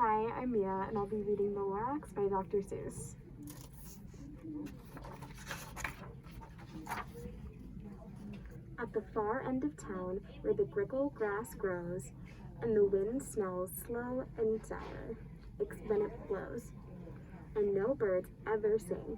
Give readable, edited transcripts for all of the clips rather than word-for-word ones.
Hi, I'm Mia, and I'll be reading The Lorax by Dr. Seuss. At the far end of town, where the grickle grass grows, and the wind smells slow and sour when it blows, and no birds ever sing,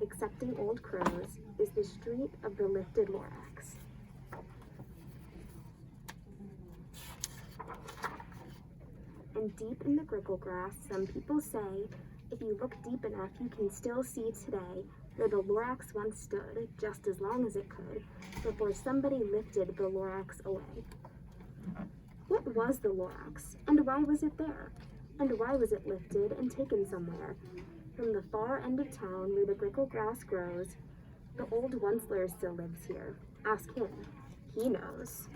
excepting old crows, is the street of the lifted Lorax. And deep in the grickle grass, some people say, if you look deep enough, you can still see today where the Lorax once stood, just as long as it could, before somebody lifted the Lorax away. What was the Lorax, and why was it there? And why was it lifted and taken somewhere? From the far end of town where the grickle grass grows, the old Onceler still lives here. Ask him. He knows.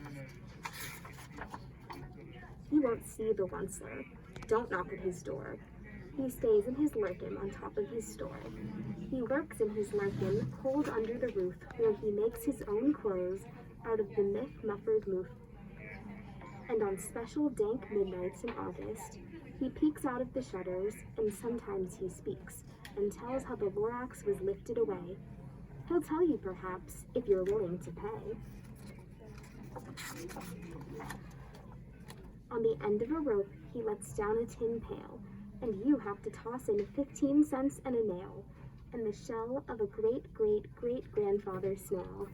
He won't see the Onceler. Don't knock at his door. He stays in his lurkin on top of his store. He lurks in his lurkin, cold under the roof, where he makes his own clothes out of the myth-muffered moof. And on special dank midnights in August, he peeks out of the shutters, and sometimes he speaks, and tells how the Lorax was lifted away. He'll tell you, perhaps, if you're willing to pay. On the end of a rope, he lets down a tin pail, and you have to toss in 15 cents and a nail, and the shell of a great-great-great-grandfather snail.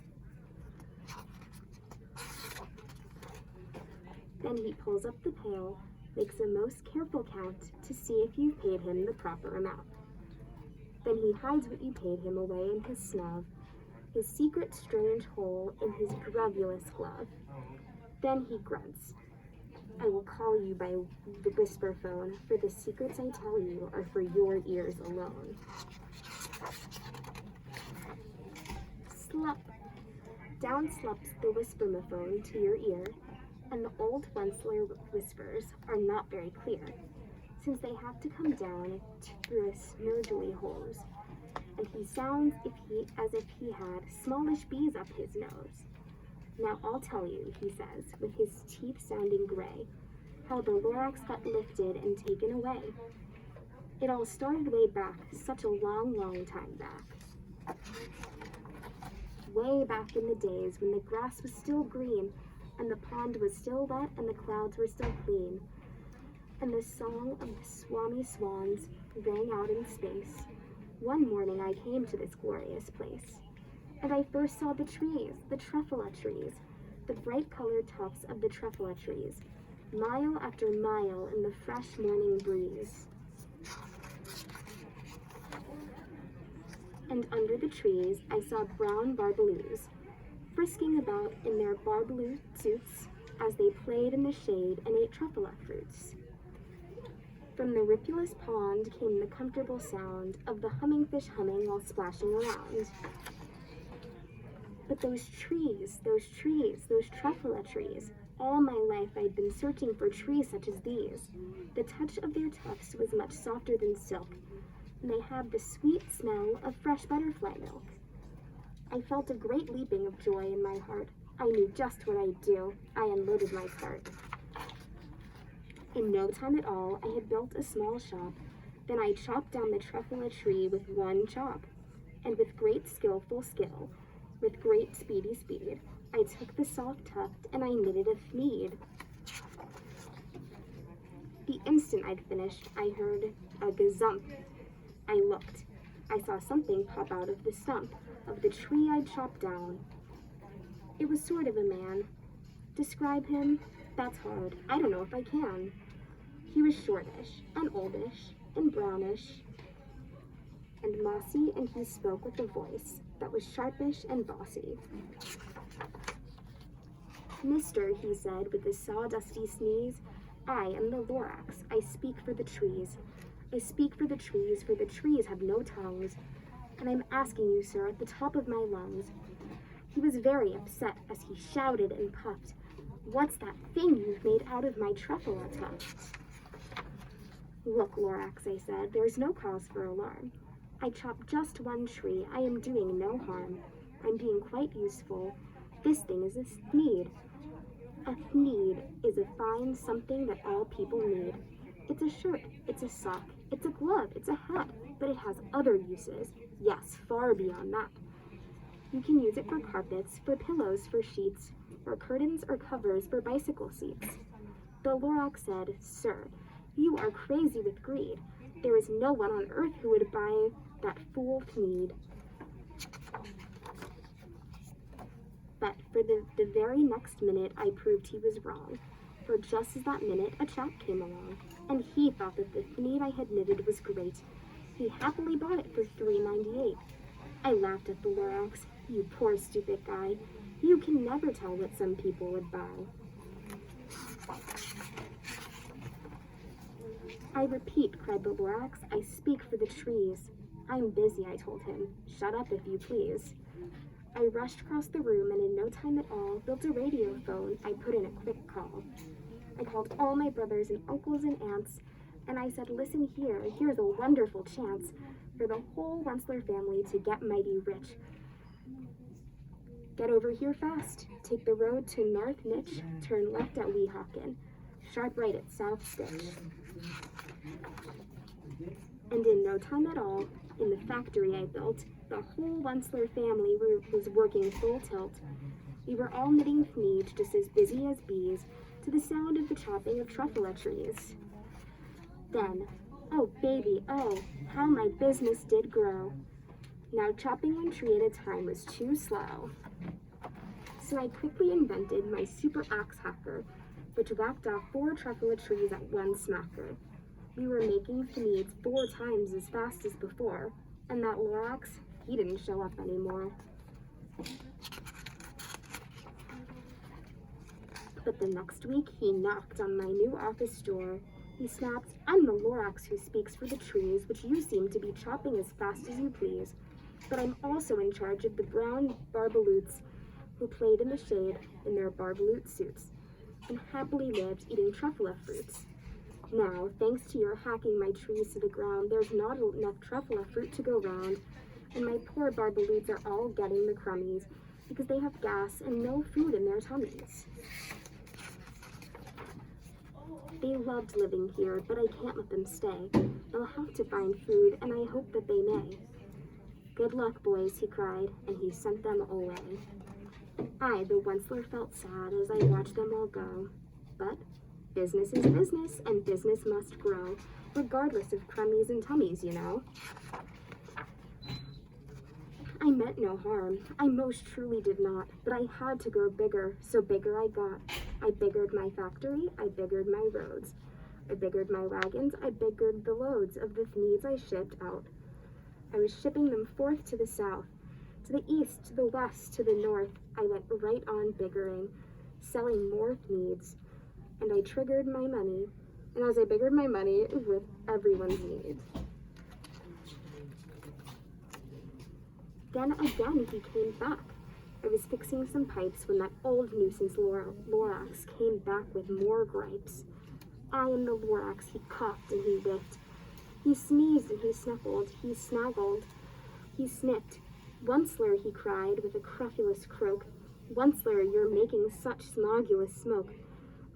Then he pulls up the pail, makes a most careful count to see if you've paid him the proper amount. Then he hides what you paid him away in his snub, his secret strange hole in his garrulous glove. Then he grunts. I will call you by the whisper phone, for the secrets I tell you are for your ears alone. Slup! Down slups the whisper-mophone to your ear, and the old Onceler whispers are not very clear, since they have to come down through a snurgly hose, and he sounds as if he had smallish bees up his nose. Now I'll tell you, he says, with his teeth sounding gray, how the Lorax got lifted and taken away. It all started way back, such a long, long time back. Way back in the days when the grass was still green, and the pond was still wet, and the clouds were still clean, and the song of the swami swans rang out in space. One morning I came to this glorious place, and I first saw the trees, the truffula trees, the bright-colored tufts of the truffula trees, mile after mile in the fresh morning breeze. And under the trees I saw brown barbaloos, frisking about in their barbaloo suits as they played in the shade and ate truffula fruits. From the ripulous pond came the comfortable sound of the humming fish humming while splashing around. But those trees, those truffula trees, all my life I'd been searching for trees such as these. The touch of their tufts was much softer than silk, and they had the sweet smell of fresh butterfly milk. I felt a great leaping of joy in my heart. I knew just what I'd do. I unloaded my cart. In no time at all, I had built a small shop. Then I chopped down the truffula tree with one chop, and with great skillful skill, with great speedy speed, I took the soft tuft and I knitted a thneed. The instant I'd finished, I heard a gazump. I looked. I saw something pop out of the stump of the tree I'd chopped down. It was sort of a man. Describe him? That's hard. I don't know if I can. He was shortish, and oldish, and brownish, and mossy, and he spoke with a voice that was sharpish and bossy. Mister, he said with a sawdusty sneeze, I am the Lorax. I speak for the trees. I speak for the trees have no tongues. And I'm asking you, sir, at the top of my lungs. He was very upset as he shouted and puffed. What's that thing you've made out of my truffula tuft? Look, Lorax, I said, there's no cause for alarm. I chopped just one tree. I am doing no harm. I'm being quite useful. This thing is a thneed. A thneed is a fine something that all people need. It's a shirt, it's a sock, it's a glove, it's a hat, but it has other uses. Yes, far beyond that. You can use it for carpets, for pillows, for sheets, for curtains or covers for bicycle seats. The Lorax said, "Sir, you are crazy with greed. There is no one on earth who would buy that fool Thneed." But for the very next minute, I proved he was wrong. For just as that minute, a chap came along, and he thought that the Thneed I had knitted was great. He happily bought it for $3.98. I laughed at the Lorax. "You poor stupid guy. You can never tell what some people would buy." "I repeat," cried the Lorax, "I speak for the trees." "I'm busy," I told him. "Shut up if you please." I rushed across the room and in no time at all built a radio phone. I put in a quick call. I called all my brothers and uncles and aunts, and I said, "Listen here, here's a wonderful chance for the whole Wentzler family to get mighty rich. Get over here fast. Take the road to North Nitch, turn left at Weehawken, sharp right at South Stitch." And in no time at all, in the factory I built, the whole Wentzler family was working full tilt. We were all knitting Thneed, just as busy as bees, to the sound of the chopping of truffula trees. Then, oh baby, oh, how my business did grow. Now chopping one tree at a time was too slow. So I quickly invented my super axe hacker, which whacked off 4 truffula trees at one smacker. We were making Thneeds 4 times as fast as before, and that Lorax, he didn't show up anymore. But the next week, he knocked on my new office door. He snapped, "I'm the Lorax who speaks for the trees, which you seem to be chopping as fast as you please. But I'm also in charge of the brown barbaloots who played in the shade in their barbaloot suits and happily lived eating truffula fruits. Now, thanks to your hacking my trees to the ground, there's not enough truffula fruit to go round, and my poor barbaloots are all getting the crummies because they have gas and no food in their tummies. They loved living here, but I can't let them stay. They'll have to find food, and I hope that they may. Good luck, boys," he cried, and he sent them away. I, the Wentzler, felt sad as I watched them all go. But business is business, and business must grow, regardless of crummies and tummies, you know. I meant no harm. I most truly did not, but I had to grow bigger, so bigger I got. I biggered my factory, I biggered my roads. I biggered my wagons, I biggered the loads of the Thneeds I shipped out. I was shipping them forth to the south, to the east, to the west, to the north. I went right on biggering, selling more Thneeds, and I triggered my money. And as I biggered my money with everyone's needs. Then again he came back. I was fixing some pipes when that old nuisance Lorax came back with more gripes. I am the Lorax, he coughed and he whiffed. He sneezed and he snuffled, he snaggled, he sniffed. "Wentzler," he cried with a crofulous croak. "Wentzler, you're making such smogulous smoke.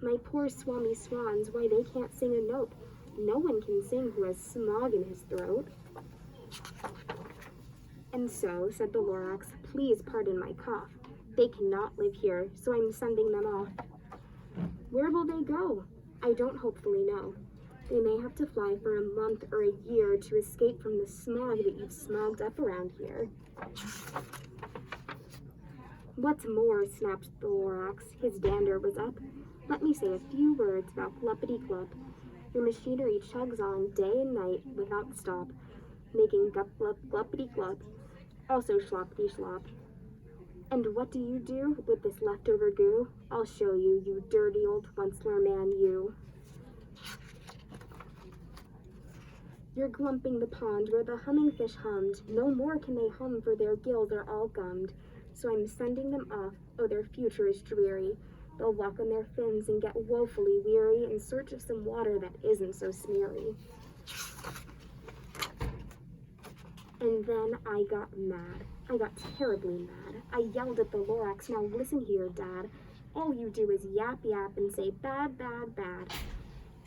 My poor swami swans, why they can't sing a note. No one can sing who has smog in his throat." "And so," said the Lorax, "please pardon my cough. They cannot live here, so I'm sending them off." "Where will they go?" "I don't hopefully know. They may have to fly for a month or a year to escape from the smog that you've smogged up around here." "What's more," snapped the Lorax, his dander was up, "let me say a few words about gluppity-glup. Your machinery chugs on day and night without stop, making gup-glup, gluppity-glup, also schloppity-schlop. And what do you do with this leftover goo? I'll show you, you dirty old Wentzler man, you. You're glumping the pond where the humming fish hummed. No more can they hum, for their gills are all gummed. So I'm sending them off. Oh, their future is dreary. They'll walk on their fins and get woefully weary in search of some water that isn't so smeary." And then I got mad. I got terribly mad. I yelled at the Lorax, "Now listen here, Dad. All you do is yap, yap, and say bad, bad, bad.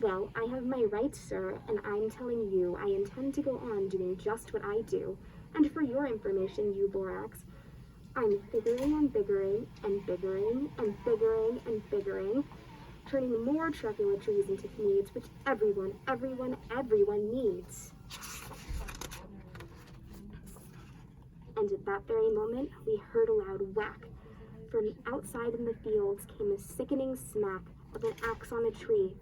Well, I have my rights, sir, and I'm telling you I intend to go on doing just what I do. And for your information, you Lorax, I'm figuring and biggering and biggering and biggering and biggering, turning more truffula trees into needs, which everyone needs. And at that very moment, we heard a loud whack. From outside in the fields came a sickening smack of an axe on a tree.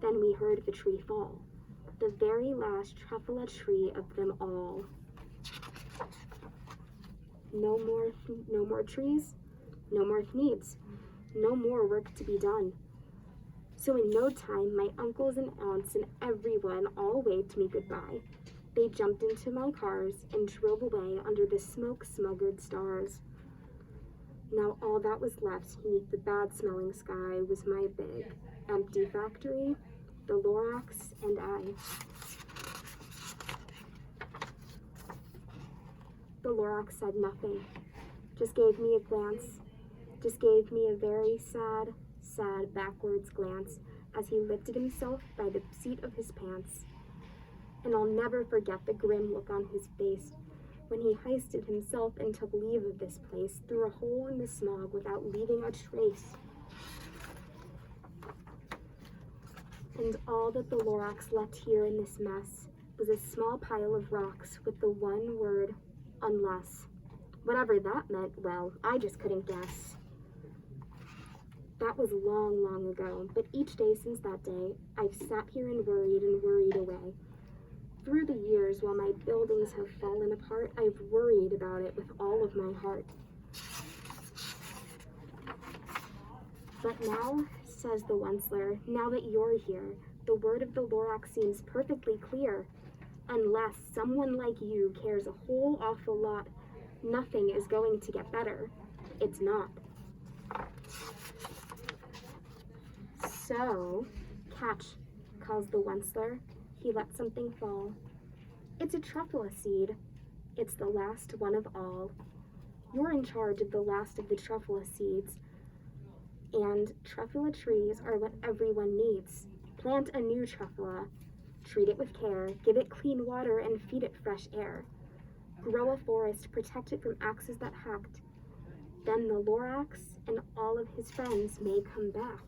Then we heard the tree fall, the very last truffula tree of them all. No more trees, no more needs, no more work to be done. So in no time, my uncles and aunts and everyone all waved me goodbye. They jumped into my cars and drove away under the smoke-smuggered stars. Now all that was left beneath the bad-smelling sky was my big, empty factory, the Lorax, and I. The Lorax said nothing, just gave me a glance, just gave me a very sad, sad backwards glance as he lifted himself by the seat of his pants. And I'll never forget the grim look on his face when he hoisted himself and took leave of this place through a hole in the smog without leaving a trace. And all that the Lorax left here in this mess was a small pile of rocks with the one word, unless. Whatever that meant, well, I just couldn't guess. That was long, long ago, but each day since that day, I've sat here and worried away. Through the years, while my buildings have fallen apart, I've worried about it with all of my heart. But now, says the Onceler, now that you're here, the word of the Lorax seems perfectly clear. Unless someone like you cares a whole awful lot, nothing is going to get better. It's not. So, catch, calls the Onceler. He let something fall. It's a truffula seed. It's the last one of all. You're in charge of the last of the truffula seeds. And truffula trees are what everyone needs. Plant a new truffula. Treat it with care. Give it clean water and feed it fresh air. Grow a forest. Protect it from axes that hacked. Then the Lorax and all of his friends may come back.